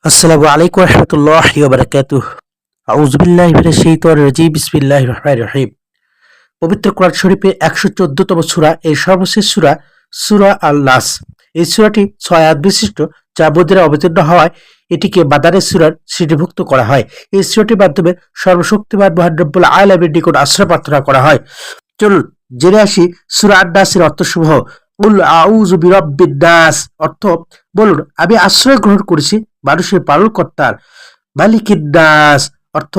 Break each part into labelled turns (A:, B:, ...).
A: আসসালামু আলাইকুম রহমতুল্লাহি ওয়া বারাকাতুহু। আউযু বিল্লাহি মিনাশ শাইতানির রাজিম। বিসমিল্লাহির রহমানির রহিম। পবিত্র কোরআন শরীফে ১১৪তম সূরা এর সর্বশেষ সূরা সূরা আল-নাস। এই সূরাটি ৬ আয়াত বিশিষ্ট, যা মদিনায় অবতীর্ণ হওয়ায় এটিকে মাদানী সূরার শ্রেণীভুক্ত করা হয়। এই সূরাটির মাধ্যমে সর্বশক্তিমান মহান রব্বুল আলামিনের নিকট আশ্রয় প্রার্থনা করা হয়। চলুন জেনে আসি সূরা আন-নাসের অর্থসমূহ। কুল আউযু বিরাব্বিন নাস অর্থ, বলুন আমি আশ্রয় গ্রহণ করেছি মানুষের পালনকর্তার। মালিকিন নাস অর্থ,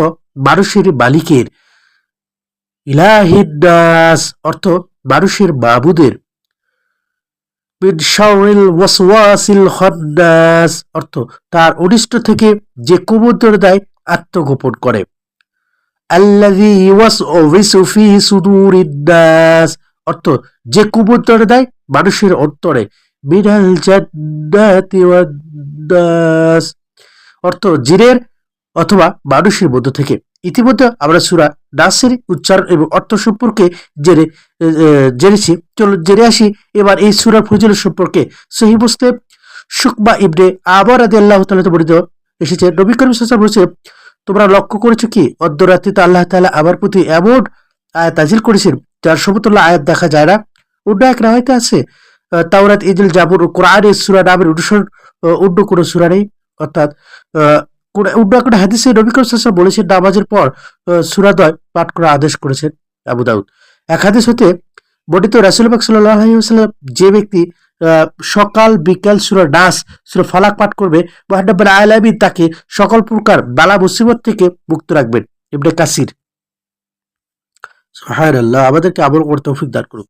A: মানুষের মালিকের। ইলাহিন নাস অর্থ, মানুষের মাবুদের। মিন শাররিল ওয়াসওয়াসিল খান্নাস অর্থ, তার অনিষ্ট থেকে যে কুমন্ত্রণা দেয় আত্মগোপন করে। আল্লাযী ইউওয়াসউইসু ফি সুদুরিন নাস অর্থ, যে কুমন্ত্রণা দেয় মানুষের অন্তরে। মিনাল জান্নাতি ওয়ান নাস অর্থ, জিনের অথবা মানুষের মধ্য থেকে। ইতিমধ্যে আমরা সূরা নাসের উচ্চারণ এবং অর্থ সম্পর্কে জেনেছি। চলুন জেনে আসি এবার এই সূরার ফজিলত সম্পর্কে। সহিহ মুসলিম শুকবা ইবনে আমর রাদিয়াল্লাহু তাআলা বর্ণিত এসেছে, নবী করিম সাল্লাল্লাহু আলাইহি ওয়াসাল্লাম বলেছেন, তোমরা লক্ষ্য করেছো কি অর্ধরাত্রিতে আল্লাহ তাআলা আমার প্রতি এমন আয়াত নাযিল করেছেন যার সমতুল্য আয়াত দেখা যায় না। অন্য এক রাওয়ায়াতে আছে, তাওরাত, ইনজিল, জাবুর ও কোরআনের সূরা নামের অনুসরণ অন্য কোনো সূরা নেই। অর্থাৎ অন্য একটা হাদিসে নবী করিম সাল্লাল্লাহু আলাইহি ওয়াসাল্লাম বলেছেন, নামাজের পর সূরাদ্বয় পাঠ করার আদেশ করেছেন। আবু দাউদ। এক হাদিস হতে বর্ণিত, রাসূল পাক সাল্লাল্লাহু আলাইহি ওয়াসাল্লাম, যে ব্যক্তি সকাল বিকাল সূরা নাস, সূরা ফালাক পাঠ করবে, মহান রব্বুল আলামিন তাকে সকল প্রকার বালা মুসিবত থেকে মুক্ত রাখবেন। ইবনে কাসির। সুবহানাল্লাহ, আমাদেরকে আমল করতে তৌফিক দান করুন।